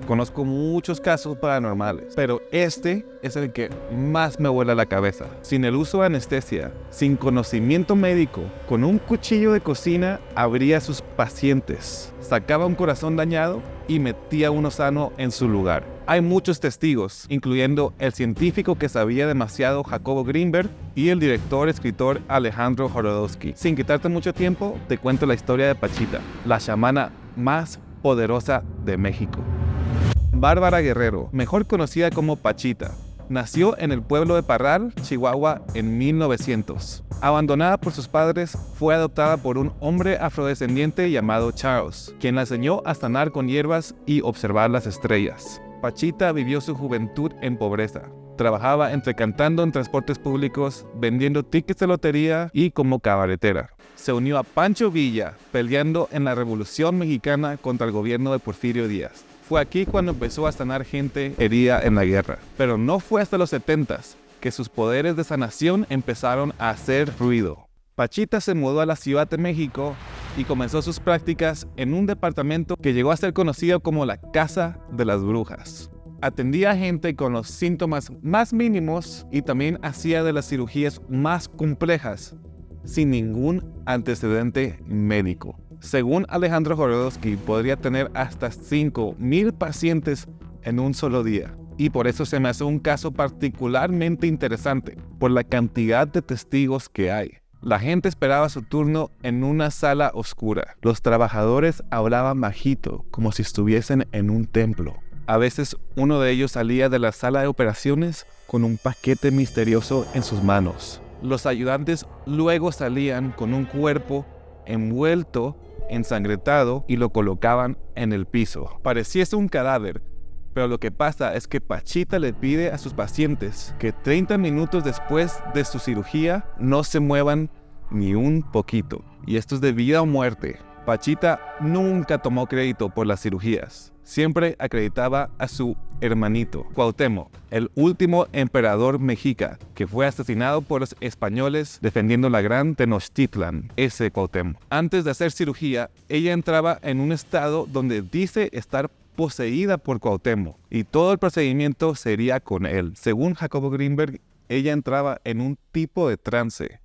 Conozco muchos casos paranormales, pero este es el que más me vuela la cabeza. Sin el uso de anestesia, sin conocimiento médico, con un cuchillo de cocina abría a sus pacientes, sacaba un corazón dañado y metía uno sano en su lugar. Hay muchos testigos, incluyendo el científico que sabía demasiado Jacobo Greenberg y el escritor Alejandro Jodorowsky. Sin quitarte mucho tiempo, te cuento la historia de Pachita, la chamana más poderosa de México. Bárbara Guerrero, mejor conocida como Pachita, nació en el pueblo de Parral, Chihuahua, en 1900. Abandonada por sus padres, fue adoptada por un hombre afrodescendiente llamado Charles, quien la enseñó a sanar con hierbas y observar las estrellas. Pachita vivió su juventud en pobreza. Trabajaba cantando en transportes públicos, vendiendo tickets de lotería y como cabaretera. Se unió a Pancho Villa, peleando en la Revolución Mexicana contra el gobierno de Porfirio Díaz. Fue aquí cuando empezó a sanar gente herida en la guerra. Pero no fue hasta los 70s que sus poderes de sanación empezaron a hacer ruido. Pachita se mudó a la Ciudad de México y comenzó sus prácticas en un departamento que llegó a ser conocido como la Casa de las Brujas. Atendía a gente con los síntomas más mínimos y también hacía de las cirugías más complejas, sin ningún antecedente médico. Según Alejandro Jodorowsky, podría tener hasta 5,000 pacientes en un solo día. Y por eso se me hace un caso particularmente interesante, por la cantidad de testigos que hay. La gente esperaba su turno en una sala oscura. Los trabajadores hablaban bajito, como si estuviesen en un templo. A veces uno de ellos salía de la sala de operaciones con un paquete misterioso en sus manos. Los ayudantes luego salían con un cuerpo envuelto, ensangrentado y lo colocaban en el piso. Pareciese un cadáver, pero lo que pasa es que Pachita le pide a sus pacientes que 30 minutos después de su cirugía no se muevan ni un poquito. Y esto es de vida o muerte. Pachita nunca tomó crédito por las cirugías. Siempre acreditaba a su hermanito, Cuauhtémoc, el último emperador mexica que fue asesinado por los españoles defendiendo la gran Tenochtitlan, ese Cuauhtémoc. Antes de hacer cirugía, ella entraba en un estado donde dice estar poseída por Cuauhtémoc y todo el procedimiento sería con él. Según Jacobo Greenberg, ella entraba en un tipo de trance,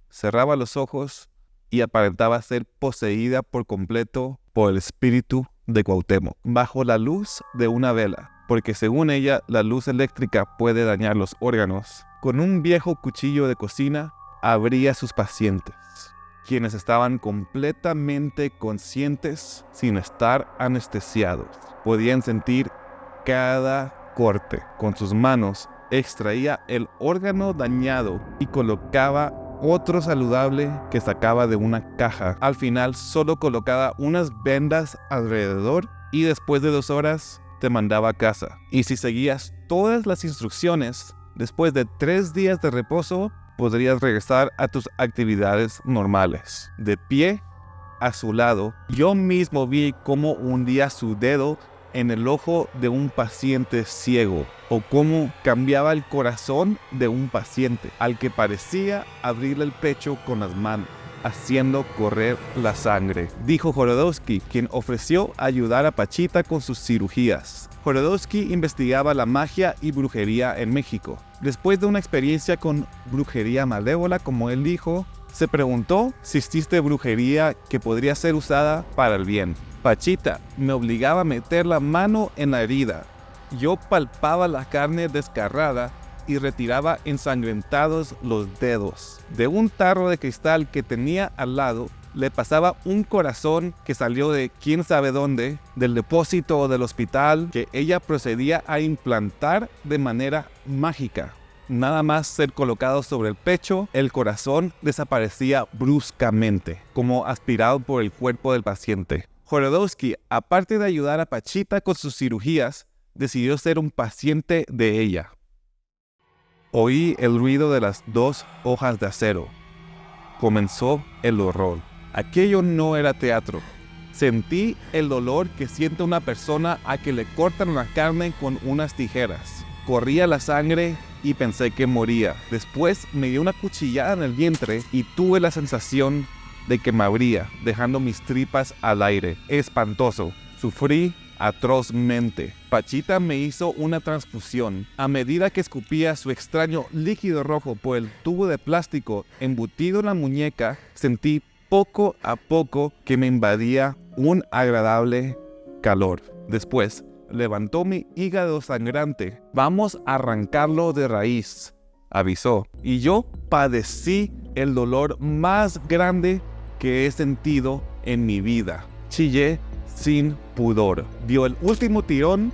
cerraba los ojos y aparentaba ser poseída por completo por el espíritu de Cuauhtémoc, bajo la luz de una vela, porque según ella, la luz eléctrica puede dañar los órganos. Con un viejo cuchillo de cocina, abría a sus pacientes, quienes estaban completamente conscientes sin estar anestesiados. Podían sentir cada corte. Con sus manos, extraía el órgano dañado y colocaba otro saludable que sacaba de una caja. Al final solo colocaba unas vendas alrededor y después de 2 horas te mandaba a casa. Y si seguías todas las instrucciones, después de 3 días de reposo, podrías regresar a tus actividades normales. De pie a su lado, yo mismo vi cómo hundía su dedo en el ojo de un paciente ciego, o cómo cambiaba el corazón de un paciente al que parecía abrirle el pecho con las manos, haciendo correr la sangre, dijo Jodorowsky, quien ofreció ayudar a Pachita con sus cirugías. Jodorowsky investigaba la magia y brujería en México. Después de una experiencia con brujería malévola, como él dijo, se preguntó si existe brujería que podría ser usada para el bien. Pachita me obligaba a meter la mano en la herida. Yo palpaba la carne desgarrada y retiraba ensangrentados los dedos. De un tarro de cristal que tenía al lado, le pasaba un corazón que salió de quién sabe dónde, del depósito o del hospital, que ella procedía a implantar de manera mágica. Nada más ser colocado sobre el pecho, el corazón desaparecía bruscamente, como aspirado por el cuerpo del paciente. Jodorowsky, aparte de ayudar a Pachita con sus cirugías, decidió ser un paciente de ella. Oí el ruido de las 2 hojas de acero. Comenzó el horror. Aquello no era teatro. Sentí el dolor que siente una persona a que le cortan la carne con unas tijeras. Corría la sangre y pensé que moría. Después me dio una cuchillada en el vientre y tuve la sensación de que me abría, dejando mis tripas al aire. Espantoso. Sufrí atrozmente. Pachita me hizo una transfusión. A medida que escupía su extraño líquido rojo por el tubo de plástico embutido en la muñeca, sentí poco a poco que me invadía un agradable calor. Después, levantó mi hígado sangrante. Vamos a arrancarlo de raíz, avisó. Y yo padecí el dolor más grande que he sentido en mi vida. Chillé sin pudor. Dio el último tirón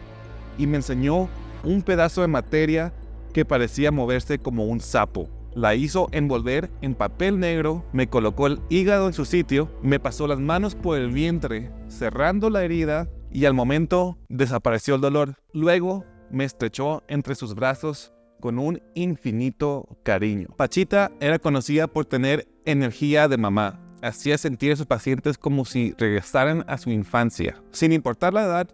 y me enseñó un pedazo de materia que parecía moverse como un sapo. La hizo envolver en papel negro, me colocó el hígado en su sitio, me pasó las manos por el vientre, cerrando la herida, y al momento desapareció el dolor. Luego me estrechó entre sus brazos con un infinito cariño. Pachita era conocida por tener energía de mamá. Hacía sentir a sus pacientes como si regresaran a su infancia. Sin importar la edad,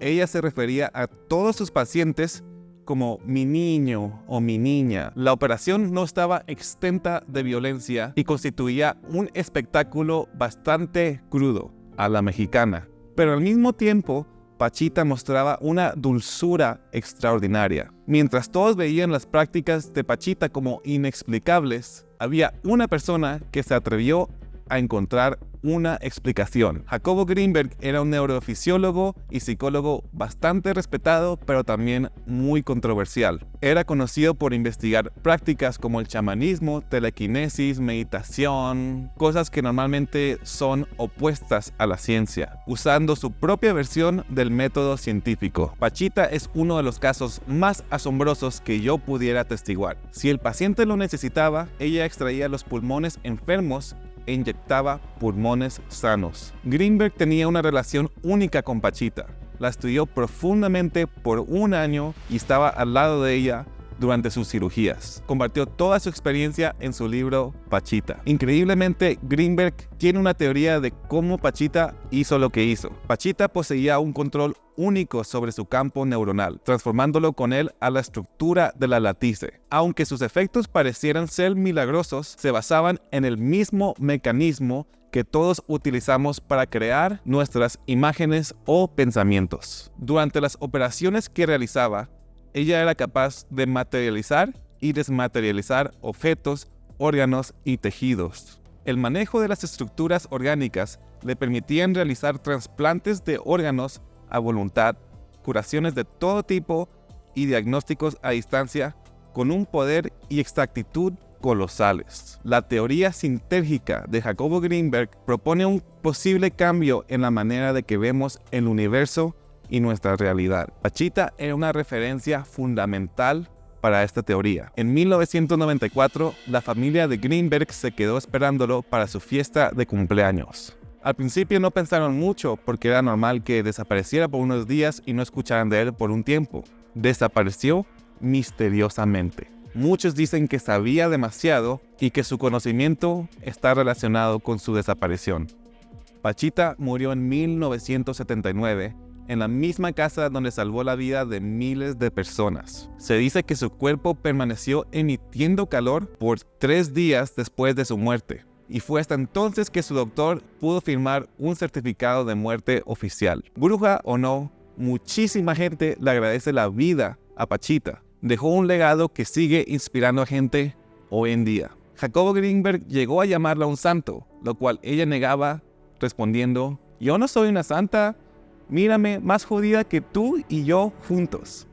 ella se refería a todos sus pacientes como mi niño o mi niña. La operación no estaba exenta de violencia y constituía un espectáculo bastante crudo a la mexicana. Pero al mismo tiempo, Pachita mostraba una dulzura extraordinaria. Mientras todos veían las prácticas de Pachita como inexplicables, había una persona que se atrevió a encontrar una explicación. Jacobo Greenberg era un neurofisiólogo y psicólogo bastante respetado, pero también muy controversial. Era conocido por investigar prácticas como el chamanismo, telequinesis, meditación, cosas que normalmente son opuestas a la ciencia, usando su propia versión del método científico. Pachita es uno de los casos más asombrosos que yo pudiera atestiguar. Si el paciente lo necesitaba, ella extraía los pulmones enfermos e inyectaba pulmones sanos. Greenberg tenía una relación única con Pachita. La estudió profundamente por un año y estaba al lado de ella durante sus cirugías. Compartió toda su experiencia en su libro Pachita. Increíblemente, Greenberg tiene una teoría de cómo Pachita hizo lo que hizo. Pachita poseía un control único sobre su campo neuronal, transformándolo con él a la estructura de la latice. Aunque sus efectos parecieran ser milagrosos, se basaban en el mismo mecanismo que todos utilizamos para crear nuestras imágenes o pensamientos. Durante las operaciones que realizaba, ella era capaz de materializar y desmaterializar objetos, órganos y tejidos. El manejo de las estructuras orgánicas le permitían realizar trasplantes de órganos a voluntad, curaciones de todo tipo y diagnósticos a distancia con un poder y exactitud colosales. La teoría sintérgica de Jacobo Greenberg propone un posible cambio en la manera de que vemos el universo y nuestra realidad. Pachita era una referencia fundamental para esta teoría. En 1994, la familia de Greenberg se quedó esperándolo para su fiesta de cumpleaños. Al principio no pensaron mucho porque era normal que desapareciera por unos días y no escucharan de él por un tiempo. Desapareció misteriosamente. Muchos dicen que sabía demasiado y que su conocimiento está relacionado con su desaparición. Pachita murió en 1979 en la misma casa donde salvó la vida de miles de personas. Se dice que su cuerpo permaneció emitiendo calor por 3 días después de su muerte, y fue hasta entonces que su doctor pudo firmar un certificado de muerte oficial. Bruja o no, muchísima gente le agradece la vida a Pachita. Dejó un legado que sigue inspirando a gente hoy en día. Jacobo Greenberg llegó a llamarla un santo, lo cual ella negaba, respondiendo: "Yo no soy una santa. Mírame más jodida que tú y yo juntos".